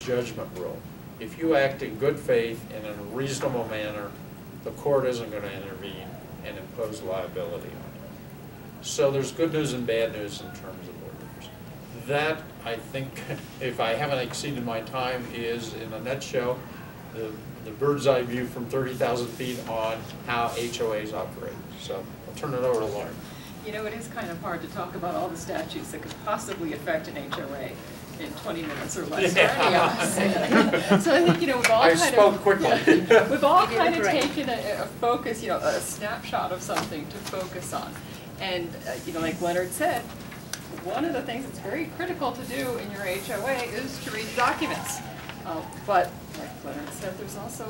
judgment rule. If you act in good faith and in a reasonable manner, the court isn't going to intervene and impose liability on you. So there's good news and bad news in terms of orders. That, I think, if I haven't exceeded my time, is in a nutshell the bird's eye view from 30,000 feet on how HOAs operate. So I'll turn it over to Lauren. You know, it is kind of hard to talk about all the statutes that could possibly affect an HOA in 20 minutes or less for any of us. So I think, you know, we've all we've all kind of taken a focus, you know, a snapshot of something to focus on. And, you know, like Leonard said, one of the things that's very critical to do in your HOA is to read documents. But, like Leonard said, there's also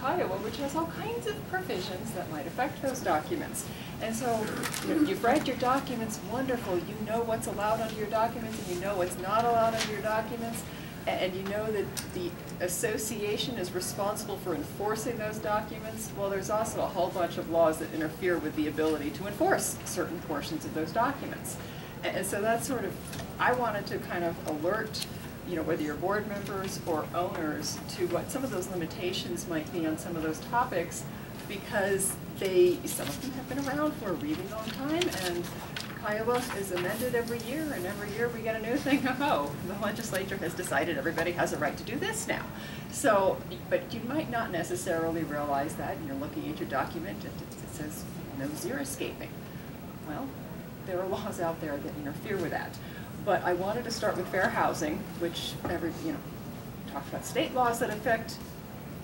Kiowa, which has all kinds of provisions that might affect those documents. And so, you know, you've read your documents, wonderful. You know what's allowed under your documents, and you know what's not allowed under your documents, and you know that the association is responsible for enforcing those documents. Well, there's also a whole bunch of laws that interfere with the ability to enforce certain portions of those documents. And so that's sort of, I wanted to kind of alert, you know, whether you're board members or owners, to what some of those limitations might be on some of those topics, because some of them have been around for a really long time, and Kiowa is amended every year, and every year we get a new thing. Oh, the legislature has decided everybody has a right to do this now. So, but you might not necessarily realize that, and you're looking at your document, and it says no xeriscaping. Well, there are laws out there that interfere with that. But I wanted to start with fair housing, which talked about state laws that affect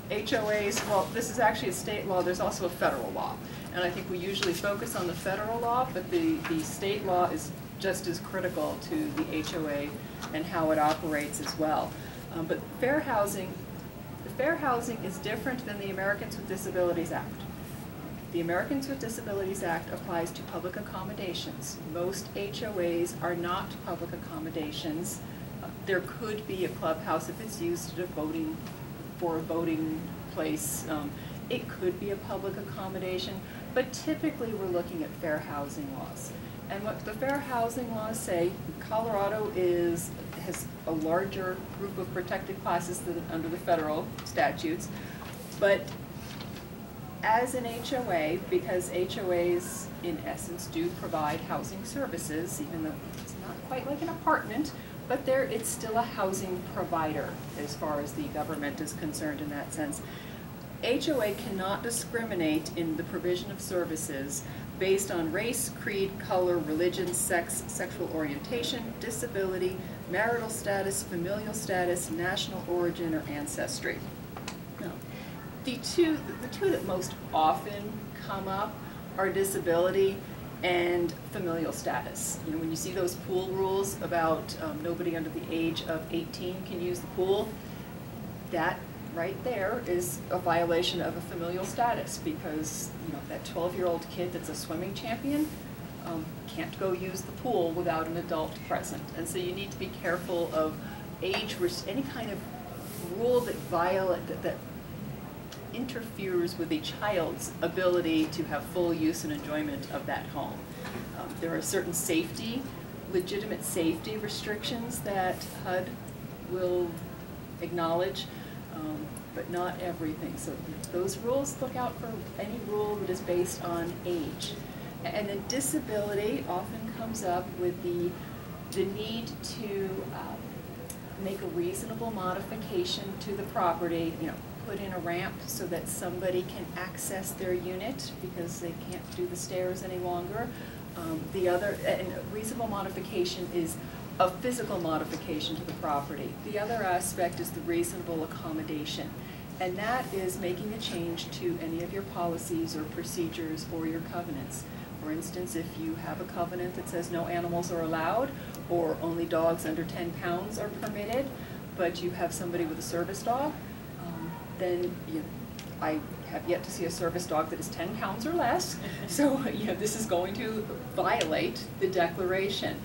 HOAs. Well, this is actually a state law. There's also a federal law. And I think we usually focus on the federal law, but the state law is just as critical to the HOA and how it operates as well. But fair housing is different than the Americans with Disabilities Act. The Americans with Disabilities Act applies to public accommodations. Most HOAs are not public accommodations. There could be a clubhouse if it's used for a voting place. It could be a public accommodation, but typically we're looking at fair housing laws. And what the fair housing laws say, Colorado has a larger group of protected classes than under the federal statutes, but as an HOA, because HOAs in essence do provide housing services, even though it's not quite like an apartment, but it's still a housing provider as far as the government is concerned in that sense. HOA cannot discriminate in the provision of services based on race, creed, color, religion, sex, sexual orientation, disability, marital status, familial status, national origin, or ancestry. Now, the two that most often come up are disability and familial status. You know, when you see those pool rules about nobody under the age of 18 can use the pool, that right there is a violation of a familial status, because that 12-year-old kid that's a swimming champion can't go use the pool without an adult present. And so you need to be careful of age, any kind of rule that interferes with a child's ability to have full use and enjoyment of that home. There are certain legitimate safety restrictions that HUD will acknowledge, but not everything. So those rules, look out for any rule that is based on age. And then disability often comes up with the need to make a reasonable modification to the property, put in a ramp so that somebody can access their unit because they can't do the stairs any longer. And reasonable modification is a physical modification to the property. The other aspect is the reasonable accommodation. And that is making a change to any of your policies or procedures or your covenants. For instance, if you have a covenant that says no animals are allowed, or only dogs under 10 pounds are permitted, but you have somebody with a service dog, then I have yet to see a service dog that is 10 pounds or less. So this is going to violate the declaration.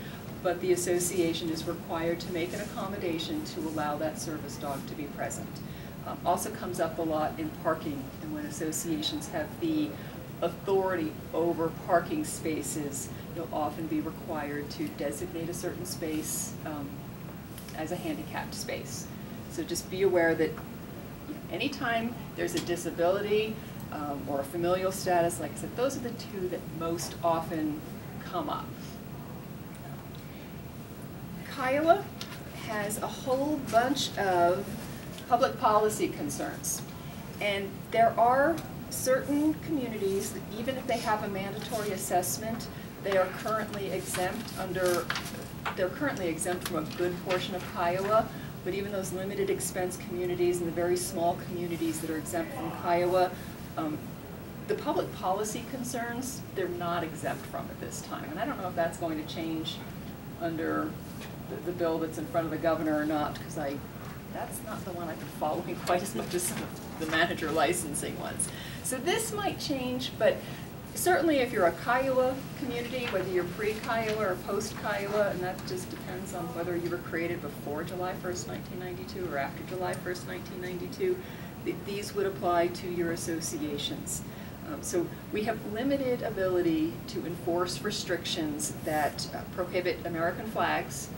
But the association is required to make an accommodation to allow that service dog to be present. Also comes up a lot in parking, and when associations have the authority over parking spaces, you'll often be required to designate a certain space as a handicapped space. So just be aware that anytime there's a disability or a familial status, like I said, those are the two that most often come up. Kiowa has a whole bunch of public policy concerns. And there are certain communities that even if they have a mandatory assessment, they are currently exempt they're currently exempt from a good portion of Kiowa, but even those limited expense communities and the very small communities that are exempt from Kiowa, the public policy concerns, they're not exempt from at this time. And I don't know if that's going to change under the bill that's in front of the governor or not, because that's not the one I've been following quite as much as some of the manager licensing ones. So this might change, but certainly if you're a Kiowa community, whether you're pre-Kiowa or post-Kiowa, and that just depends on whether you were created before July 1st, 1992 or after July 1st, 1992, these would apply to your associations. So we have limited ability to enforce restrictions that prohibit American flags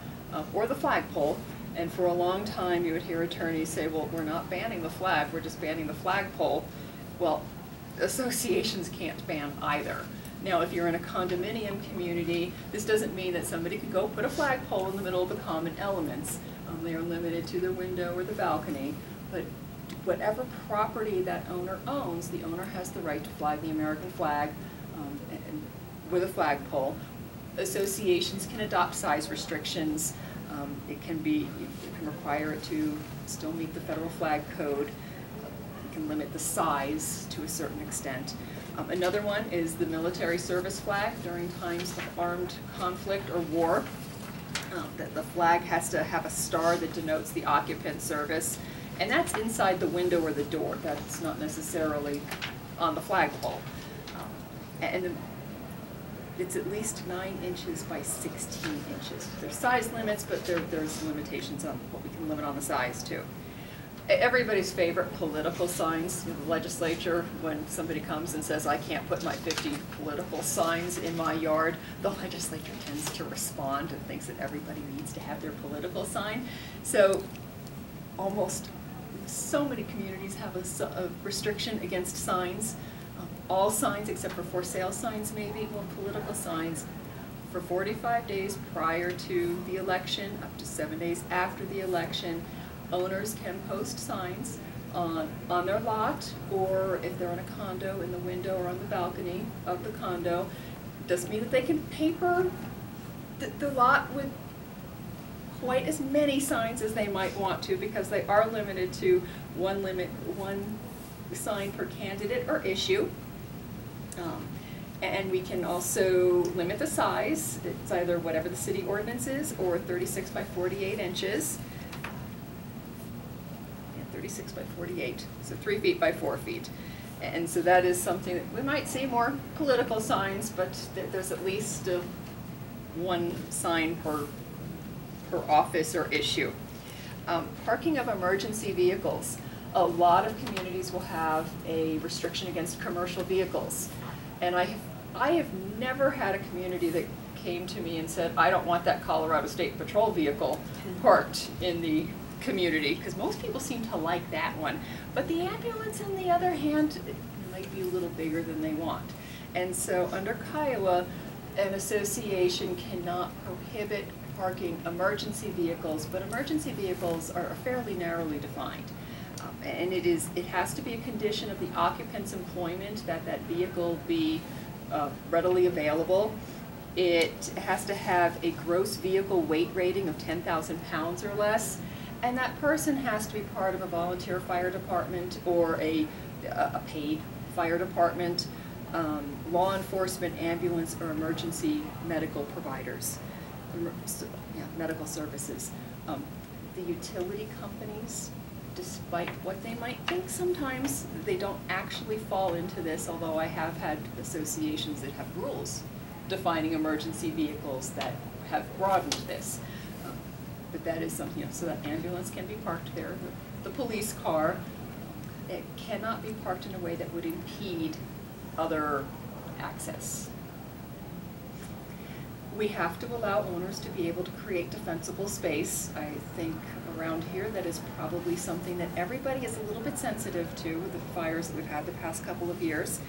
or the flagpole. And for a long time, you would hear attorneys say, well, we're not banning the flag, we're just banning the flagpole. Well, associations can't ban either. Now, if you're in a condominium community, this doesn't mean that somebody could go put a flagpole in the middle of the common elements. They are limited to the window or the balcony, but whatever property that owner owns, the owner has the right to fly the American flag and with a flagpole. Associations can adopt size restrictions. You can require it to still meet the federal flag code. You can limit the size to a certain extent. Another one is the military service flag during times of armed conflict or war. That the flag has to have a star that denotes the occupant's service, and that's inside the window or the door. That's not necessarily on the flagpole. And it's at least 9 inches by 16 inches. There's size limits, but there's limitations on what we can limit on the size too. Everybody's favorite political signs, the legislature, when somebody comes and says, I can't put my 50 political signs in my yard, the legislature tends to respond and thinks that everybody needs to have their political sign. So almost so many communities have a restriction against signs. All signs except for sale signs maybe, well, political signs for 45 days prior to the election, up to 7 days after the election, owners can post signs on their lot, or if they're in a condo, in the window or on the balcony of the condo. Doesn't mean that they can paper the lot with quite as many signs as they might want to, because they are limited to one sign per candidate or issue. And we can also limit the size. It's either whatever the city ordinance is or 36 by 48 inches. 36 by 48, so 3 feet by 4 feet. And so that is something that we might see more political signs, but there's at least one sign per office or issue. Parking of emergency vehicles. A lot of communities will have a restriction against commercial vehicles. And I have never had a community that came to me and said, I don't want that Colorado State Patrol vehicle parked in the community, because most people seem to like that one. But the ambulance, on the other hand, it might be a little bigger than they want. And so under Kiowa, an association cannot prohibit parking emergency vehicles, but emergency vehicles are fairly narrowly defined. And it has to be a condition of the occupant's employment that that vehicle be readily available. It has to have a gross vehicle weight rating of 10,000 pounds or less, and that person has to be part of a volunteer fire department or a paid fire department, law enforcement, ambulance, or emergency medical providers, medical services. The utility companies, despite what they might think sometimes, they don't actually fall into this, although I have had associations that have rules defining emergency vehicles that have broadened this. But that is something, so that ambulance can be parked there. The police car, it cannot be parked in a way that would impede other access. We have to allow owners to be able to create defensible space. I think around here that is probably something that everybody is a little bit sensitive to, the fires that we've had the past couple of years.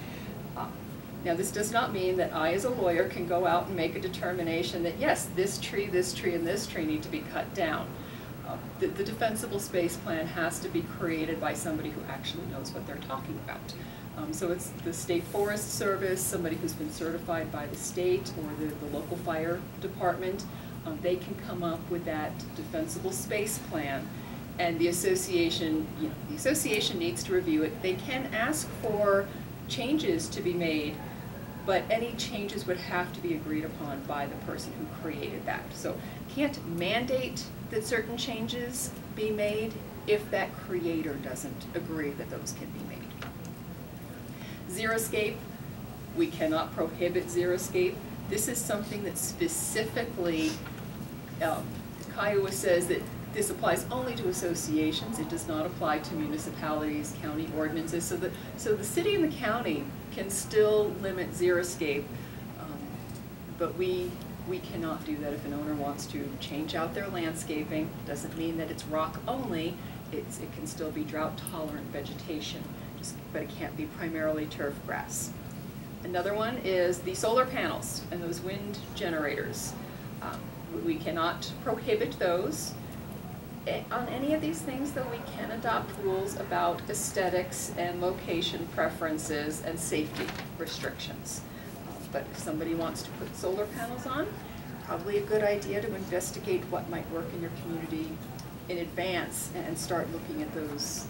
Now, this does not mean that I, as a lawyer, can go out and make a determination that, yes, this tree, and this tree need to be cut down. The defensible space plan has to be created by somebody who actually knows what they're talking about. So it's the State Forest Service, somebody who's been certified by the state or the local fire department. They can come up with that defensible space plan, and the association, the association needs to review it. They can ask for changes to be made, but any changes would have to be agreed upon by the person who created that. So can't mandate that certain changes be made if that creator doesn't agree that those can be made. Xeriscape, we cannot prohibit xeriscape. This is something that specifically, Kiowa says that this applies only to associations. It does not apply to municipalities, county ordinances. So the city and the county can still limit xeriscape, but we cannot do that if an owner wants to change out their landscaping. Doesn't mean that it's rock only. It can still be drought tolerant vegetation, but it can't be primarily turf grass. Another one is the solar panels and those wind generators. We cannot prohibit those. On any of these things, though, we can adopt rules about aesthetics and location preferences and safety restrictions. But if somebody wants to put solar panels on, probably a good idea to investigate what might work in your community in advance and start looking at those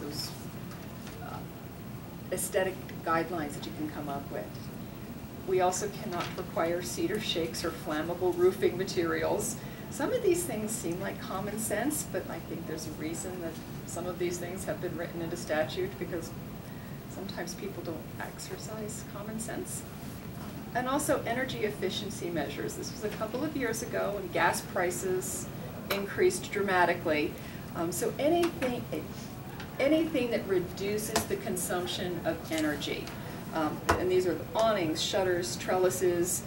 aesthetic guidelines that you can come up with. We also cannot require cedar shakes or flammable roofing materials. Some of these things seem like common sense, but I think there's a reason that some of these things have been written into statute, because sometimes people don't exercise common sense. And also energy efficiency measures. This was a couple of years ago when gas prices increased dramatically. So anything that reduces the consumption of energy. And these are the awnings, shutters, trellises.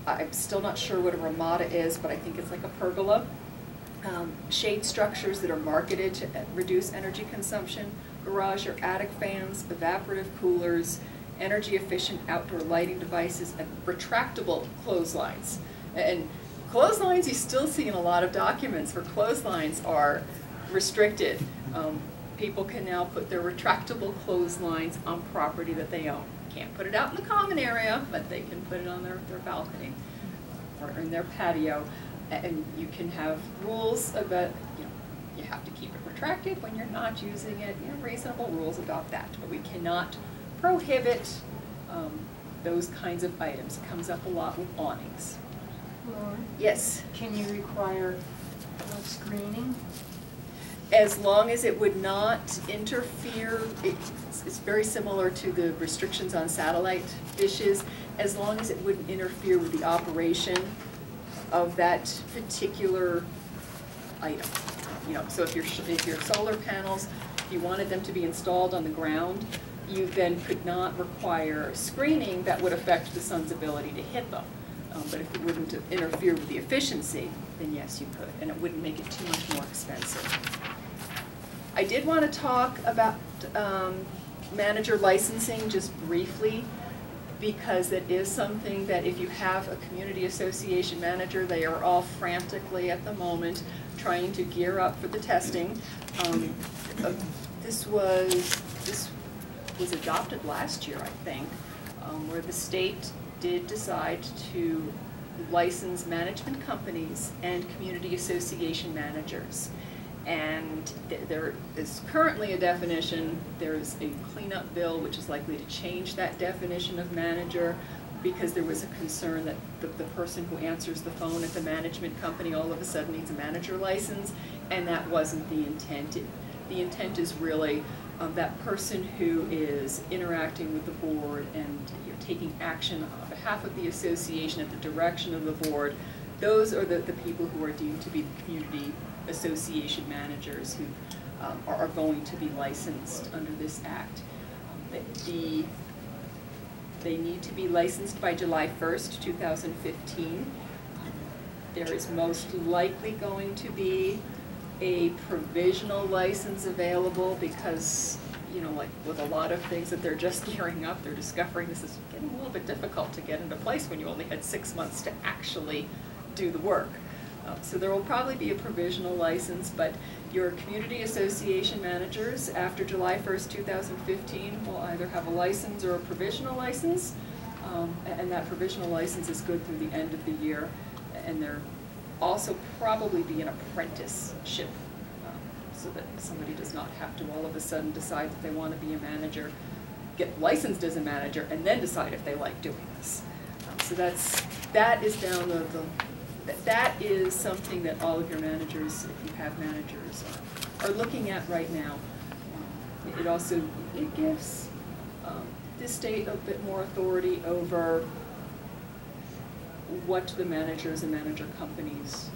I'm still not sure what a ramada is, but I think it's like a pergola. Shade structures that are marketed to reduce energy consumption, garage or attic fans, evaporative coolers, energy efficient outdoor lighting devices, and retractable clotheslines. And clotheslines you still see in a lot of documents where clotheslines are restricted. People can now put their retractable clotheslines on property that they own. Can't put it out in the common area, but they can put it on their balcony or in their patio. And you can have rules about, you have to keep it retracted when you're not using it, reasonable rules about that. But we cannot prohibit those kinds of items. It comes up a lot with awnings. Lauren? Yes? Can you require screening? As long as it would not interfere, it's very similar to the restrictions on satellite dishes, as long as it wouldn't interfere with the operation of that particular item. So if your solar panels, if you wanted them to be installed on the ground, you then could not require screening that would affect the sun's ability to hit them. But if it wouldn't interfere with the efficiency, then yes, you could, and it wouldn't make it too much more expensive. I did want to talk about manager licensing just briefly, because it is something that if you have a community association manager, they are all frantically at the moment trying to gear up for the testing. This was adopted last year, I think, where the state did decide to license management companies and community association managers. And there is currently a definition. There's a cleanup bill which is likely to change that definition of manager, because there was a concern that the person who answers the phone at the management company all of a sudden needs a manager license, and that wasn't the intent. The intent is really that person who is interacting with the board and taking action on behalf of the association at the direction of the board. Those are the people who are deemed to be the community association managers who are going to be licensed under this act. They need to be licensed by July 1st, 2015. There is most likely going to be a provisional license available because, you know, like with a lot of things that they're just gearing up, they're discovering this is getting a little bit difficult to get into place when you only had 6 months to actually do the work. So there will probably be a provisional license, but your community association managers after July 1st, 2015 will either have a license or a provisional license, and that provisional license is good through the end of the year, and there also probably be an apprenticeship, so that somebody does not have to all of a sudden decide that they want to be a manager, get licensed as a manager, and then decide if they like doing this. So that is down that is something that all of your managers, if you have managers, are looking at right now. It also gives the state a bit more authority over what the managers and management companies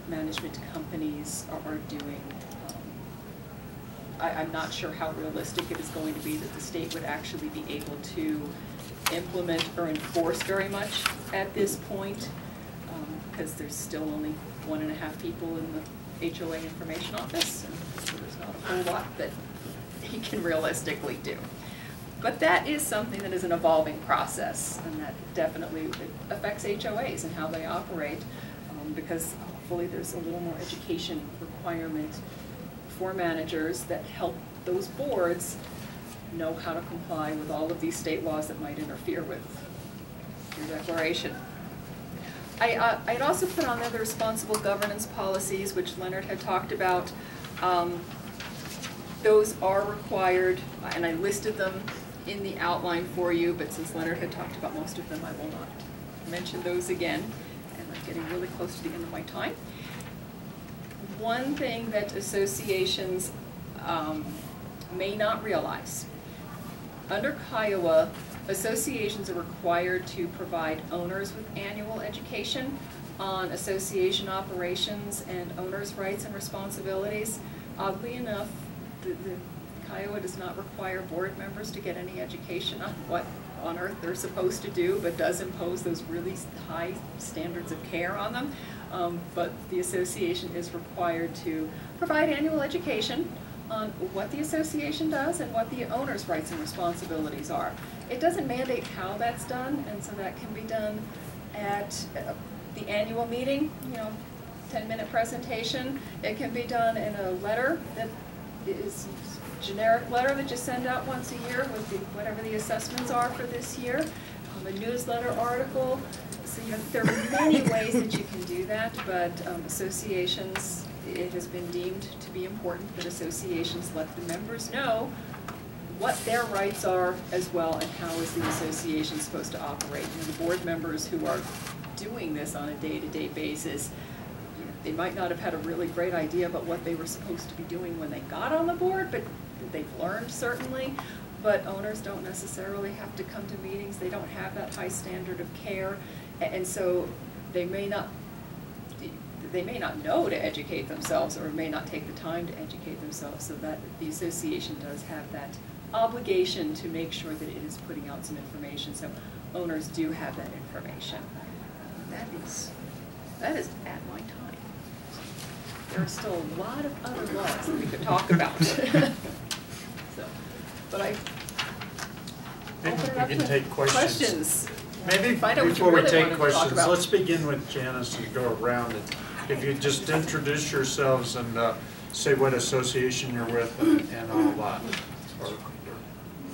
are doing. I'm not sure how realistic it is going to be that the state would actually be able to implement or enforce very much at this point, because there's still only 1.5 people in the HOA information office, and so there's not a whole lot that he can realistically do. But that is something that is an evolving process, and that definitely affects HOAs and how they operate, because hopefully there's a little more education requirement for managers that help those boards know how to comply with all of these state laws that might interfere with your declaration. I'd also put on there the responsible governance policies, which Leonard had talked about. Those are required, and I listed them in the outline for you, but since Leonard had talked about most of them, I will not mention those again, and I'm getting really close to the end of my time. One thing that associations may not realize, under Kiowa, associations are required to provide owners with annual education on association operations and owners' rights and responsibilities. Oddly enough, the Kiowa does not require board members to get any education on what on earth they're supposed to do, but does impose those really high standards of care on them. But the association is required to provide annual education on what the association does and what the owner's rights and responsibilities are. It doesn't mandate how that's done, and so that can be done at the annual meeting, 10-minute presentation. It can be done in a letter that is a generic letter that you send out once a year with whatever the assessments are for this year, a newsletter article. So there are many ways that you can do that, but associations, it has been deemed to be important that associations let the members know what their rights are as well, and how is the association supposed to operate. The board members who are doing this on a day-to-day basis, they might not have had a really great idea about what they were supposed to be doing when they got on the board, but they've learned certainly. But owners don't necessarily have to come to meetings. They don't have that high standard of care, and so they may not know to educate themselves, or may not take the time to educate themselves, so that the association does have that obligation to make sure that it is putting out some information, so owners do have that information. That is at my time. There are still a lot of other laws that we could talk about. But I open it up we can take questions. Maybe before we take questions, let's begin with Janice and go around. And if you just introduce yourselves and say what association you're with and all that.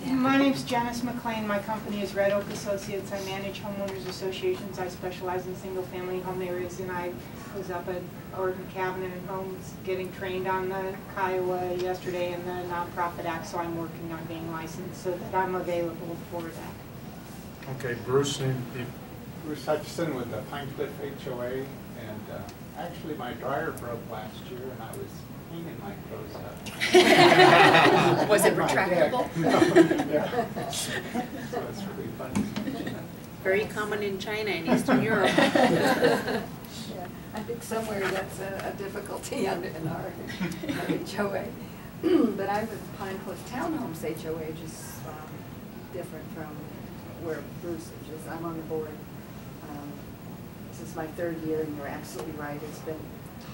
My name's Janice McLean. My company is Red Oak Associates. I manage homeowners associations. I specialize in single-family home areas, and I was up at Oregon Cabinet and Homes getting trained on the Kiowa yesterday and the Nonprofit Act, so I'm working on being licensed so that I'm available for that. Okay, Bruce. Bruce Hutchison with the Pine Cliff HOA, and actually my dryer broke last year, and I was hanging my clothes up. Was it retractable? Yeah. So it's really funny. Very common in China and Eastern Europe. Yeah, I think somewhere that's a difficulty in our HOA. But I'm with Pine Cliff Townhomes HOA, which is different from where Bruce is. I'm on the board. This is my 3rd year, and you're absolutely right. It's been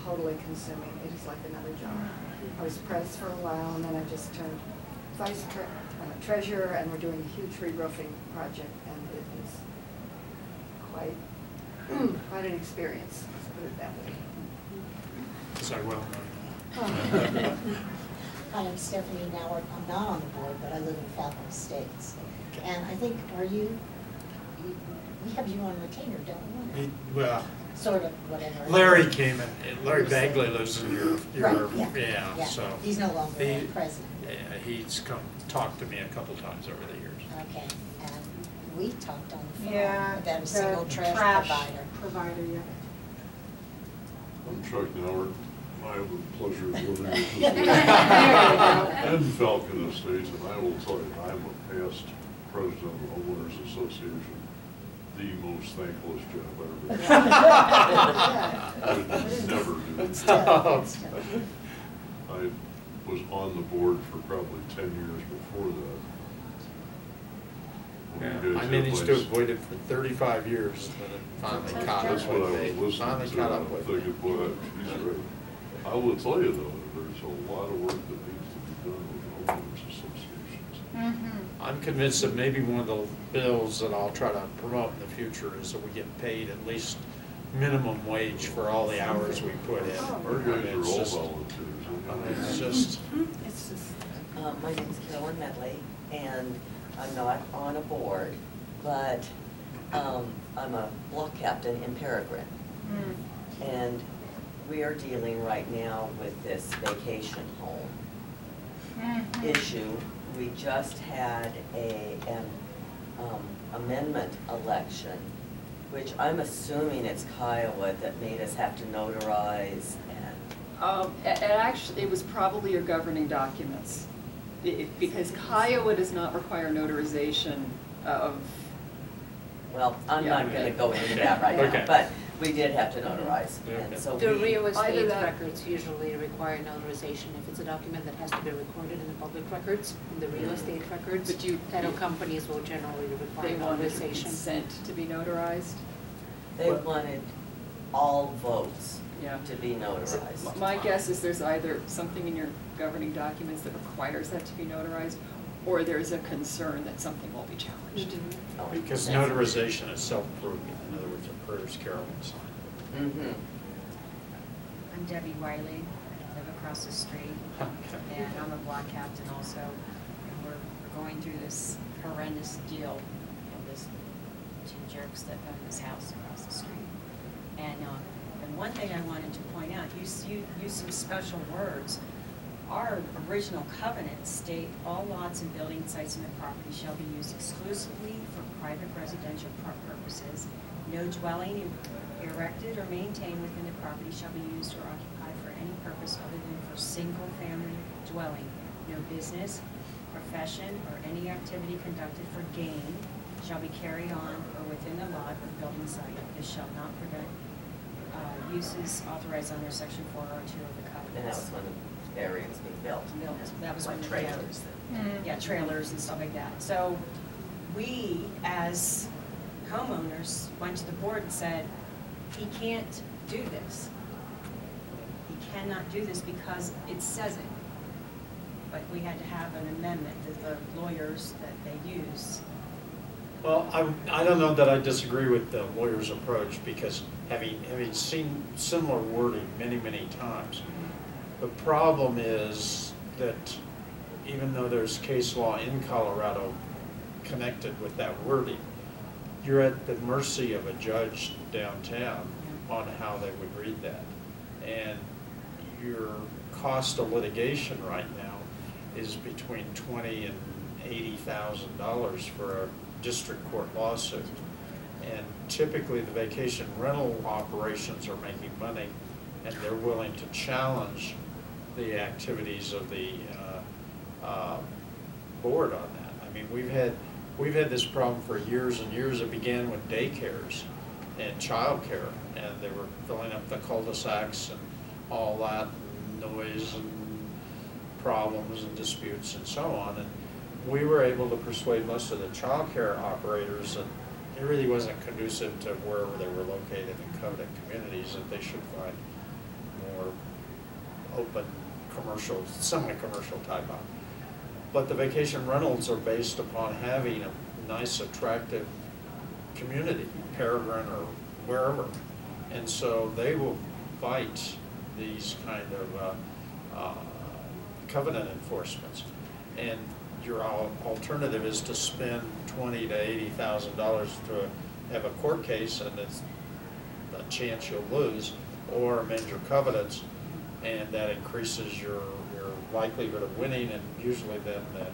totally consuming. It is like another job. I was press for a while, and then I just turned treasurer, and we're doing a huge re-roofing project, and it is quite an experience, let's put it that way. As I well know. Hi, I'm Stephanie Nauert. I'm not on the board, but I live in Falcon Estates. And I think, we have you on retainer, don't we? Well, Sort of, whatever. Larry came in, Larry Bagley lives in your Right, yeah, so. He's no longer president. Yeah, he's come talk to me a couple times over the years. Okay, and we talked on the phone Yeah, about a the single trash provider, yeah. I'm Chuck Nauert. I have the pleasure of living There you in Falcon Estates, and I will tell you, I'm a past president of the Homeowners Association, the most thankless job I've ever had. I would never do It's it. tough. I was on the board for probably 10 years before that. When you Yeah, guys I had managed to my- avoid it for 35 years, but it finally caught That's up what with I me. was listening Finally to, caught and up I'm with me. thinking, boy, she's right. I will tell you though, there's a lot of work that needs to be done with homeowners associations. Mm-hmm. I'm convinced that maybe one of the bills that I'll try to promote in the future is that we get paid at least minimum wage for all the hours we put in. Our I guys mean, are it's all just- volunteers. I mean, it's just, It's just, My name is Carolyn Medley, and I'm not on a board, but I'm a block captain in Peregrine. Mm. And we are dealing right now with this vacation home Mhm. issue. We just had an amendment election, which I'm assuming it's Kiowa that made us have to notarize and. Actually, it was probably your governing documents, because Kiowa does not require notarization of. Well, I'm Yeah, not okay. gonna go into that right Okay. now, but we did have to notarize, Okay. and so The we. real Either estate that- records usually require notarization if it's a document that has to be recorded in the public records, in the real estate records. But you- Title companies will generally require They wanted notarization. consent to be notarized. They wanted all votes Yeah. to be notarized. My guess is there's either something in your governing documents that requires that to be notarized, or there's a concern that something will be challenged. Oh, because that's- notarization is self-proving. In other words, it proves Carolyn signed Mhm. I'm Debbie Wiley, I live across the street, it. and I'm a block captain also. And we're going through this horrendous deal of this two jerks that own this house across the street. And one thing I wanted to point out, you use some special words. Our original covenants state all lots and building sites in the property shall be used exclusively for private residential purposes. No dwelling erected or maintained within the property shall be used or occupied for any purpose other than for single-family dwelling. No business, profession, or any activity conducted for gain shall be carried on or within the lot or building site. This shall not prevent uses authorized under section 402 of the covenants. And that was when the area was being built. That was Like when the trailers. yeah, trailers and stuff like that. So we, as homeowners, went to the board and said, he can't do this. He cannot do this because it says it. But we had to have an amendment that the lawyers that they use. Well, I don't know that I disagree with the lawyer's approach, because having seen similar wording many, many times, the problem is that even though there's case law in Colorado connected with that wording, you're at the mercy of a judge downtown on how they would read that. And your cost of litigation right now is between $20,000 and $80,000 for a district court lawsuit. And typically the vacation rental operations are making money, and they're willing to challenge the activities of the board on that. I mean, we've had this problem for years and years. It began with daycares and childcare, and they were filling up the cul-de-sacs and all that, and noise and problems and disputes and so on. And we were able to persuade most of the childcare operators that it really wasn't conducive to wherever they were located in covenant communities, that they should find we're open, commercial, semi-commercial type on. But the vacation rentals are based upon having a nice, attractive community, Peregrine or wherever. And so they will fight these kind of covenant enforcements. And your alternative is to spend $20,000 to $80,000 to have a court case, and it's a chance you'll lose, or amend your covenants, and that increases your likelihood of winning, and usually then the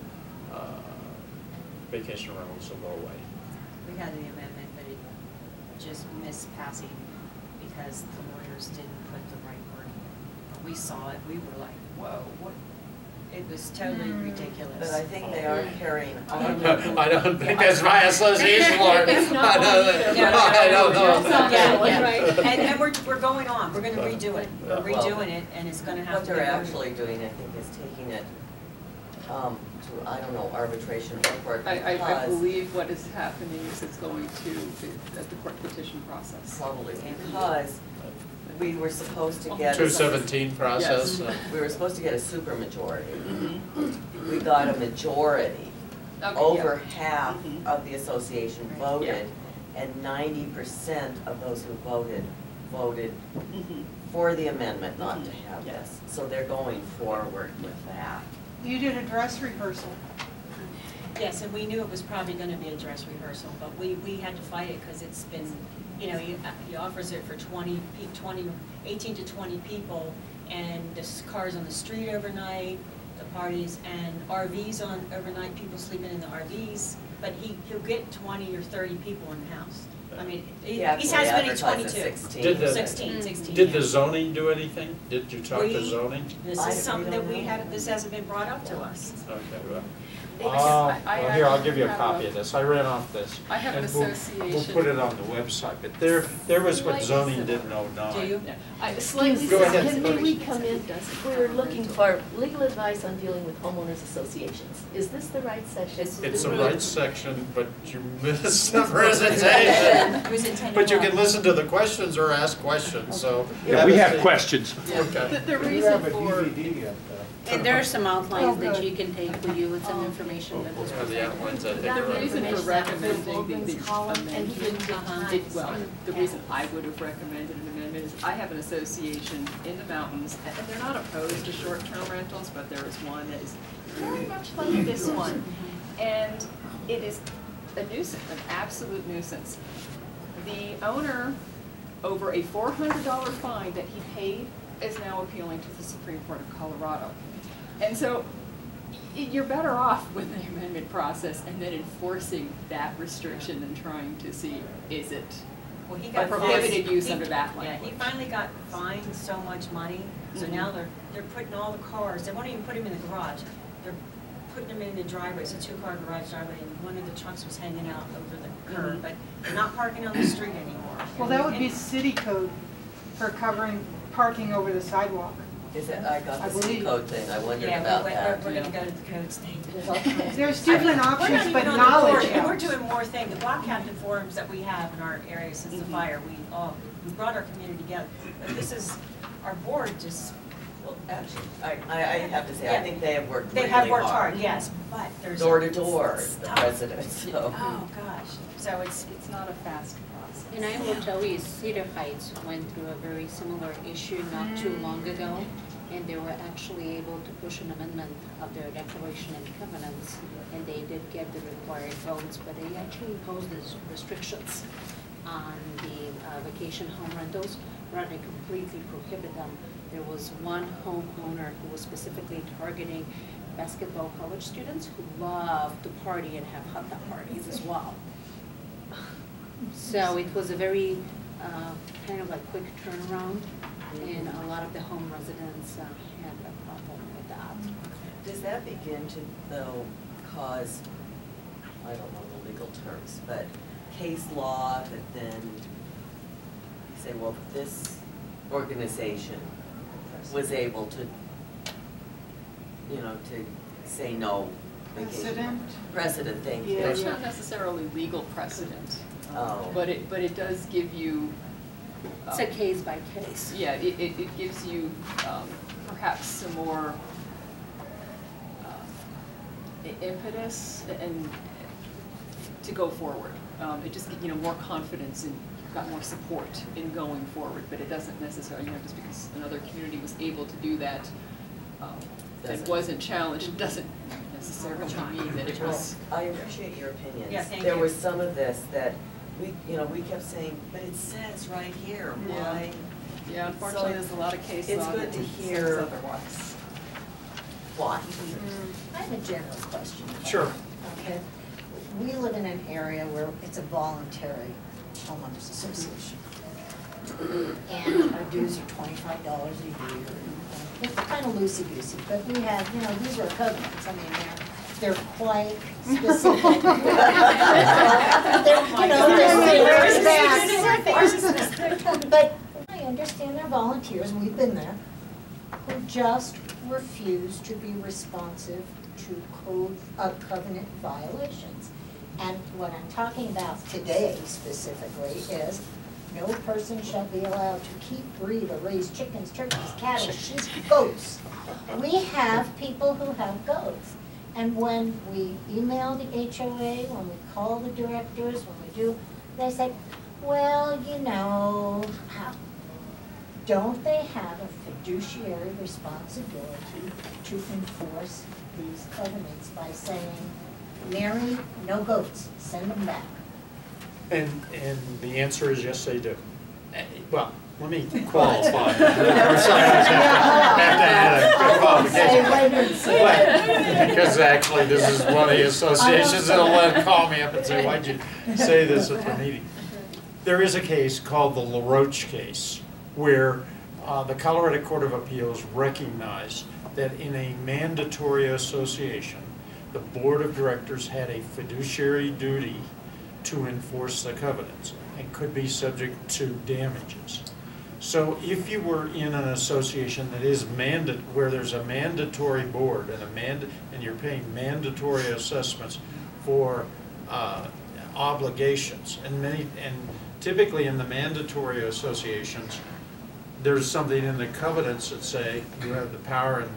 vacation rentals will go away. We had the amendment, but it just missed passing because the lawyers didn't put the right wording. When we saw it, we were like, whoa, what? It was totally ridiculous. But I think they are carrying on. I don't think that's my association, Lord. It's not I don't know. And we're going on, we're gonna redo it. We're redoing it, and it's gonna have What to be. they're actually doing, I think, is taking it to, I don't know, arbitration or court I because, believe what is happening is it's going to the court petition process. probably because we were supposed to get. 217 process. Yes. We were supposed to get a supermajority. Mm-hmm. We got a majority. Okay, Over yeah. half Mhm. of the association voted, and 90% of those who voted Mhm. for the amendment not to Mhm. have Yes. this. So they're going forward with that. You did a dress rehearsal. Yes, and we knew it was probably gonna be a dress rehearsal, but we had to fight it because it's been, you know, he offers it for 18 to 20 people, and there's cars on the street overnight, the parties, and RVs on overnight, people sleeping in the RVs, but he'll get 20 or 30 people in the house. I mean, he has been at advertised 22. 16. Did the- 16. Did yeah. the zoning do anything? Did you talk to We- zoning? This I- is we something don't that we know. had, this hasn't been brought up to us. Okay, well. I Well, here, I'll actually give you a have copy of this. I ran off this. I have an And we'll association. put it on the website, but there was what zoning didn't know Do you? Yeah. Slightly Go ahead. Can we come in, we're looking for legal advice on dealing with homeowners associations. Is this the right session? It's the right section, but you missed the presentation. It was intended But you well. can listen to the questions or ask questions, so. Yeah, we have questions. Okay. The We reason have a for, DVD of And there are some outlines that good. you can take with you and some information that was Those are the outlines I think the are. reason for recommending the And he amendment, didn't get time. well, the reason I would have recommended an amendment is I have an association in the mountains, and they're not opposed to short-term rentals, but there is one that is very much like this one. And it is a nuisance, an absolute nuisance. The owner, over a $400 fine that he paid, is now appealing to the Supreme Court of Colorado. And so you're better off with the amendment process and then enforcing that restriction than trying to see, is it Well, he a got prohibited fined. use under that Yeah, language? he finally got fined so much money, so now they're putting all the cars, they won't even put them in the garage. They're putting them in the driveway, it's a 2-car garage driveway, and one of the trucks was hanging out over the curb, but they're not parking on the street anymore. Well, that would be city code for covering parking over the sidewalk. Is it, I got I the city believe- code thing, I wondered Yeah, about we're that. gonna go to the codes thing. There's different options, but We're not even on the knowledge board, and we're helps. doing more things. The block captain forums that we have in our area since the fire, we brought our community together. But this is, our board just, Well, actually, I have to say, I Yeah. think they have worked they really have worked hard, yes, but there's. Door to door, it's the tough. residents, so. Oh, gosh, so it's, It's not a fast process. And I will tell you, Cedar Heights went through a very similar issue not too long ago, and they were actually able to push an amendment of their declaration and covenants, and they did get the required votes, but they actually imposed these restrictions on the vacation home rentals, rather than completely prohibit them. There was one homeowner who was specifically targeting basketball college students who love to party and have hot dog parties as well. So it was a very kind of like quick turnaround, and a lot of the home residents had a problem with that. Does that begin to, though, cause, I don't know the legal terms, but case law that then you say, well, this organization was able to, to say no vacation. Precedent? Precedent, thank you. Yeah. It's not necessarily legal precedent, Oh. but it does give you um, It's a case by case. yeah, it gives you perhaps some more impetus and to go forward. It just, more confidence and you've got more support in going forward, but it doesn't necessarily, just because another community was able to do that, that wasn't challenged, it doesn't necessarily mean that it was. I appreciate your opinions. Yeah, thank There you. was some of this that we kept saying, but it says right here, Yeah. why? Yeah, unfortunately, So there's a lot of case it's law good that to says hear- otherwise. Why? I have a general question. Sure. Okay, we live in an area where it's a voluntary homeowners association. And our dues are $25 a year. It's kind of loosey-goosey, but we have, these are covenants, I mean, they're quite specific. But I understand they're volunteers, and we've been there, who just refuse to be responsive to covenant violations. And what I'm talking about today specifically is no person shall be allowed to keep, breed, or raise chickens, turkeys, cattle, sheep, goats. We have people who have goats. And when we email the HOA, when we call the directors, when we do, they say, well, don't they have a fiduciary responsibility to enforce these covenants by saying, Mary, no goats, send them back? And the answer is yes, they do. Well, let me qualify. Or sometimes have to add a qualification. Because actually, this is one of the associations that'll call me up and say, why'd you say this at the meeting? There is a case called the LaRoche case, where the Colorado Court of Appeals recognized that in a mandatory association, the board of directors had a fiduciary duty to enforce the covenants and could be subject to damages. So if you were in an association that is where there's a mandatory board and you're paying mandatory assessments for obligations, and typically in the mandatory associations, there's something in the covenants that say you have the power, and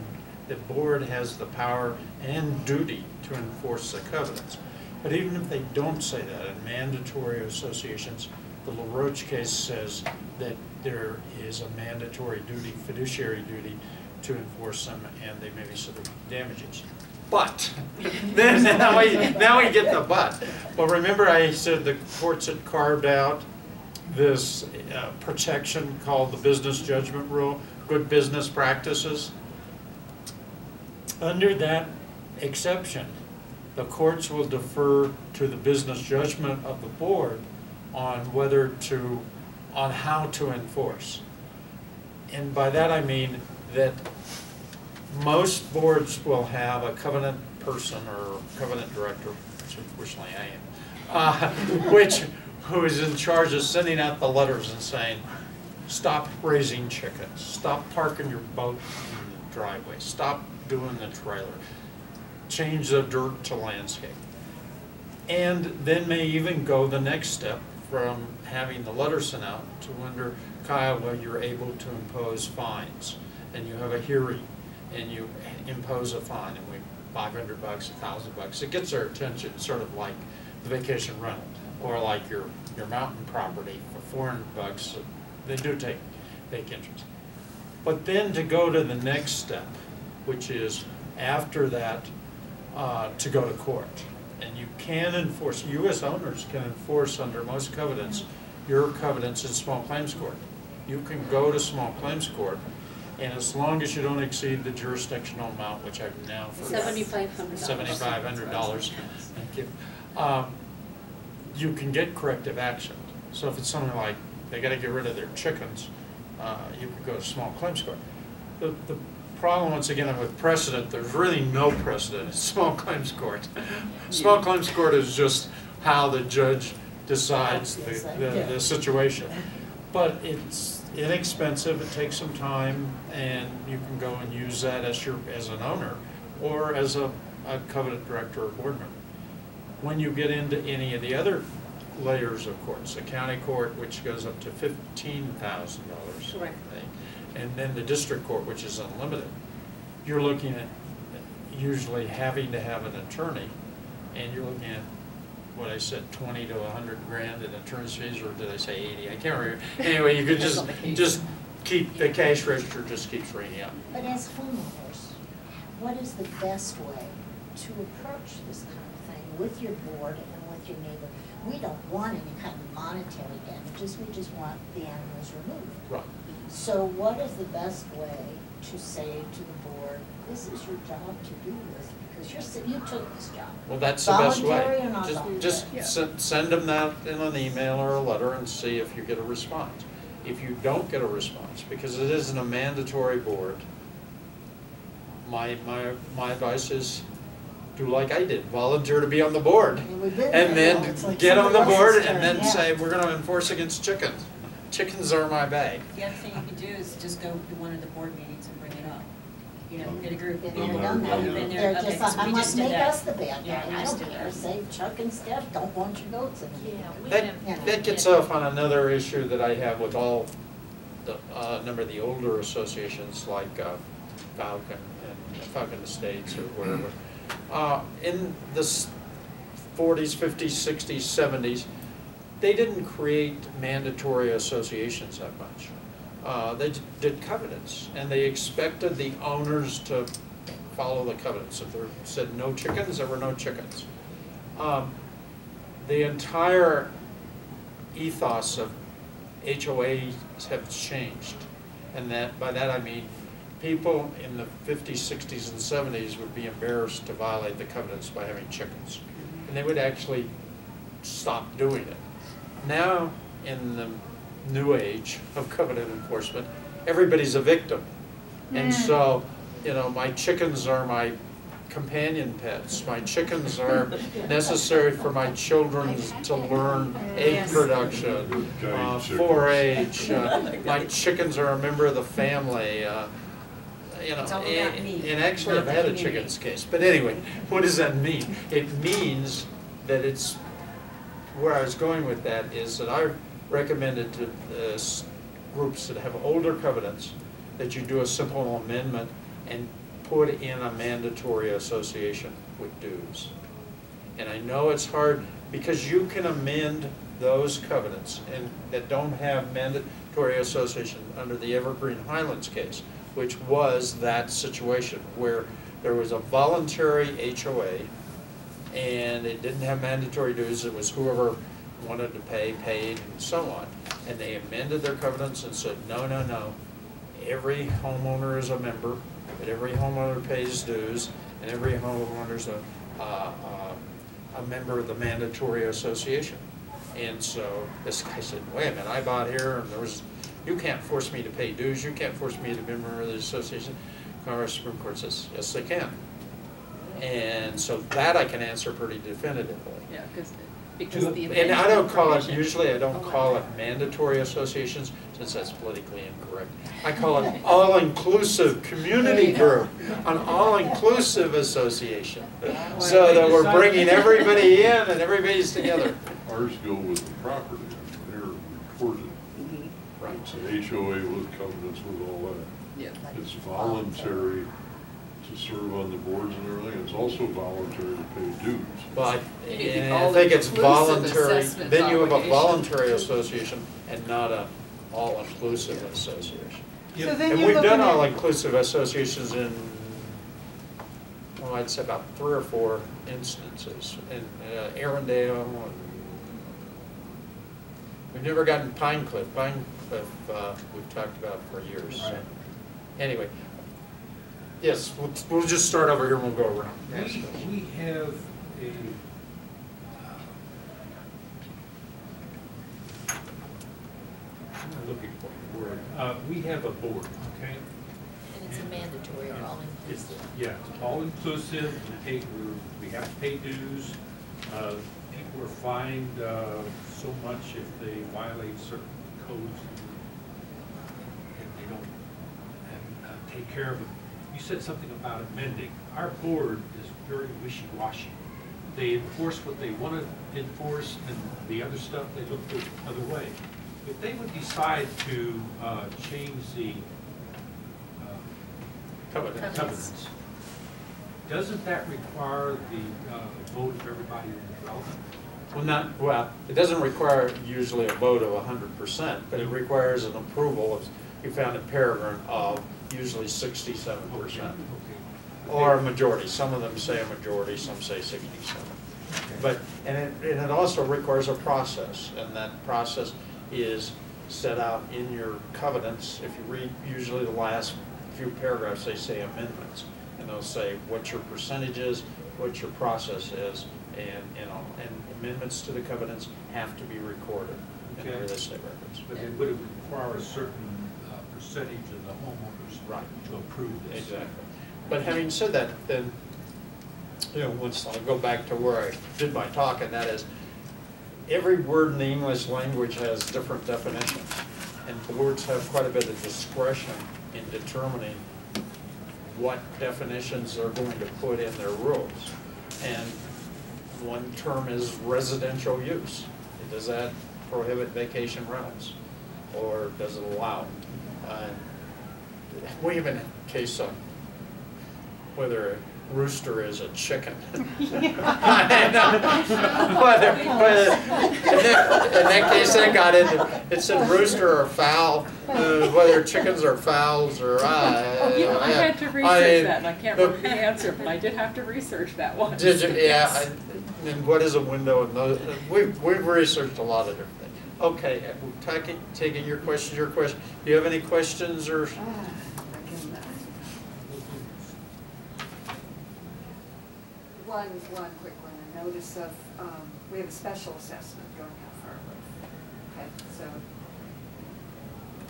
the board has the power and duty to enforce the covenants. But even if they don't say that in mandatory associations, the LaRoche case says that there is a mandatory duty, fiduciary duty, to enforce them, and they may be subject to damages. But, then now we get the but. Well, remember I said the courts had carved out this protection called the business judgment rule, good business practices. Under that exception, the courts will defer to the business judgment of the board on how to enforce. And by that I mean that most boards will have a covenant person or covenant director, which unfortunately I am, who is in charge of sending out the letters and saying, stop raising chickens, stop parking your boat in the driveway, stop doing the trailer, change the dirt to landscape. And then may even go the next step from having the letter sent out to under Kiowa you're able to impose fines, and you have a hearing and you impose a fine, and we $500, $1,000. It gets their attention, sort of like the vacation rental or like your mountain property for $400. They do take interest. But then to go to the next step, which is after that, to go to court. And you can enforce, U.S. owners can enforce under most covenants, your covenants in small claims court. You can go to small claims court, and as long as you don't exceed the jurisdictional amount, which I've now forgotten. $7,500. Thank you. You can get corrective action. So if it's something like they got to get rid of their chickens, you could go to small claims court. The problem, once again, with precedent, there's really no precedent in small claims court. Small claims court is just how the judge decides the situation. But it's inexpensive, it takes some time, and you can go and use that as an owner or as a covenant director or board member. When you get into any of the other layers of courts. The county court, which goes up to $15,000. Correct. And then the district court, which is unlimited. You're looking at usually having to have an attorney, and you're looking at what I said, 20 to 100 grand in attorney's fees, or did I say 80? I can't remember. Anyway, you could just keep, the cash register just keeps ringing up. But as homeowners, what is the best way to approach this kind of thing with your board and with your neighbor? We don't want any kind of monetary damages, we just want the animals removed. Right. So what is the best way to say to the board, this is your job to do this, because you took this job? Well, that's the best way. Voluntary or not voluntary? Just send them that in an email or a letter and see if you get a response. If you don't get a response, because it isn't a mandatory board, my advice is do like I did, volunteer to be on the board. And then get on the board and then say, we're gonna enforce against chickens. Chickens are my bag. The other thing you can do is just go to one of the board meetings and bring it up. You know, get a group. They've never done that. Been there. They're Okay, just, so we I'm like, just did make that. us the bad Yeah, guy, we I just don't did care, that. say Chuck and Steph don't want your goats in the Yeah, we That, have. that gets off on another issue that I have with all the, number of the older associations like Falcon and Falcon Estates or wherever. In the 40s, 50s, 60s, 70s, they didn't create mandatory associations that much. They did covenants, and they expected the owners to follow the covenants. If they said no chickens, there were no chickens. The entire ethos of HOAs have changed, and that by that I mean people in the 50s, 60s, and 70s would be embarrassed to violate the covenants by having chickens, and they would actually stop doing it. Now, in the new age of covenant enforcement, everybody's a victim, and so, you know, my chickens are my companion pets. My chickens are necessary for my children to learn egg production, 4-H. My chickens are a member of the family. You know, It's all about me, and actually I've not had the a community. chickens case. But anyway, what does that mean? It means that it's, where I was going with that is that I recommended to groups that have older covenants that you do a simple amendment and put in a mandatory association with dues. And I know it's hard because you can amend those covenants and that don't have mandatory association under the Evergreen Highlands case, which was that situation where there was a voluntary HOA and it didn't have mandatory dues. It was whoever wanted to pay, paid, and so on. And they amended their covenants and said, no, no, no. Every homeowner is a member, but every homeowner pays dues, and every homeowner is a member of the mandatory association. And so this guy said, wait a minute, I bought here, and there was, you can't force me to pay dues, you can't force me to be a member of the association. Colorado Supreme Court says, yes, they can. And so that I can answer pretty definitively. Yeah, because the. And I don't call it, provision- usually I don't call it mandatory associations, since that's politically incorrect. I call it all-inclusive community group, an all-inclusive association. So that we're bringing everybody in and everybody's together. Ours go with the property, they're recorded. Right. It's an HOA with covenants with all that. Yeah. It's voluntary to serve on the boards and everything. It's also voluntary to pay dues. But You need the I think it's all-inclusive voluntary, assessment then you have a obligation. voluntary association and not a all-inclusive association. So then And you're we've done looking at, all-inclusive associations in, well, I'd say about 3 or 4 instances, in Arundel, and we've never gotten Pine Cliff. Pine Cliff, we've talked about for years. So. Anyway, yes, we'll just start over here and we'll go around. We have a, I'm looking for the word, we have a board, okay? And it's a mandatory or all It's, inclusive. yeah, it's all inclusive, we have to pay dues, people are fined so much if they violate certain codes and they don't take care of it. You said something about amending. Our board is very wishy-washy. they enforce what they want to enforce, and the other stuff, they look the other way. If they would decide to change the covenants, doesn't that require the vote of everybody in the development? Well, it doesn't require usually a vote of 100%, but it requires an approval, as you found in Peregrine, of usually 67%. Or a majority. Some of them say a majority, some say 67. But, and it also requires a process, and that process is set out in your covenants. If you read usually the last few paragraphs, they say amendments, and they'll say what your percentage is, what your process is, and amendments to the covenants have to be recorded in the real estate records. But it would require a certain percentage of the homeowners to approve this. Exactly. But having said that, then, once I go back to where I did my talk, and that is, every word in the English language has different definitions, and boards have quite a bit of discretion in determining what definitions they're going to put in their rules. And one term is residential use. Does that prohibit vacation rentals, or does it allow? We have a case on whether a rooster is a chicken. In that case, they got into, it said rooster or fowl, whether chickens or fowls or I had to research that, and I can't remember the answer, but I did have to research that one. Did you? Yeah. And what is a window? And those, we've researched a lot of different things. Okay, we're taking your question. Do you have any questions or? One quick one, a notice of, we have a special assessment going out for our roof. Okay, so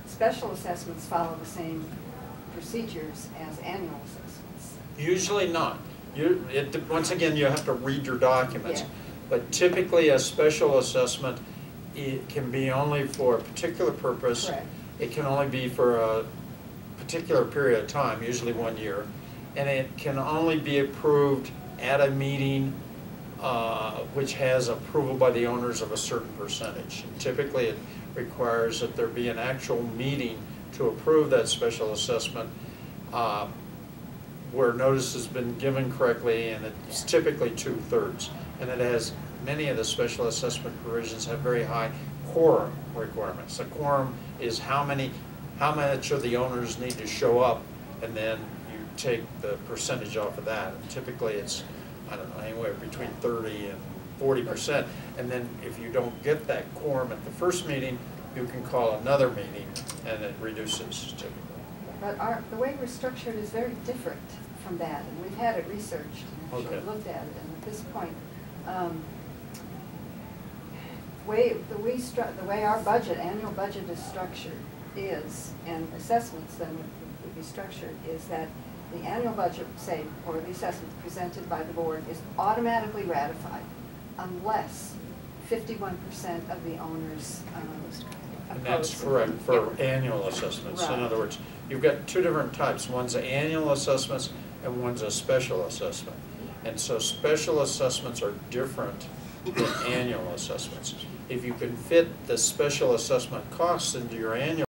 special assessments follow the same procedures as annual assessments. Usually not. Once again, you have to read your documents. Yeah. But typically a special assessment, it can be only for a particular purpose. Correct. It can only be for a particular period of time, usually 1 year. And it can only be approved at a meeting which has approval by the owners of a certain percentage. And typically it requires that there be an actual meeting to approve that special assessment where notice has been given correctly, and it's typically 2/3. And it has, many of the special assessment provisions have very high quorum requirements. The quorum is how much of the owners need to show up, and then you take the percentage off of that. And typically it's, I don't know, anywhere between 30 and 40%. And then if you don't get that quorum at the first meeting, you can call another meeting, and it reduces typically. But the way we're structured is very different from that, and we've had it researched and actually looked at it, and at this point, the way our budget, annual budget is structured is, and assessments then would be structured, is that the annual budget, say, or the assessment presented by the board is automatically ratified unless 51% of the owners and that's correct for annual assessments. Right. In other words, you've got two different types. One's annual assessments and one's a special assessment. And so special assessments are different than annual assessments. If you can fit the special assessment costs into your annual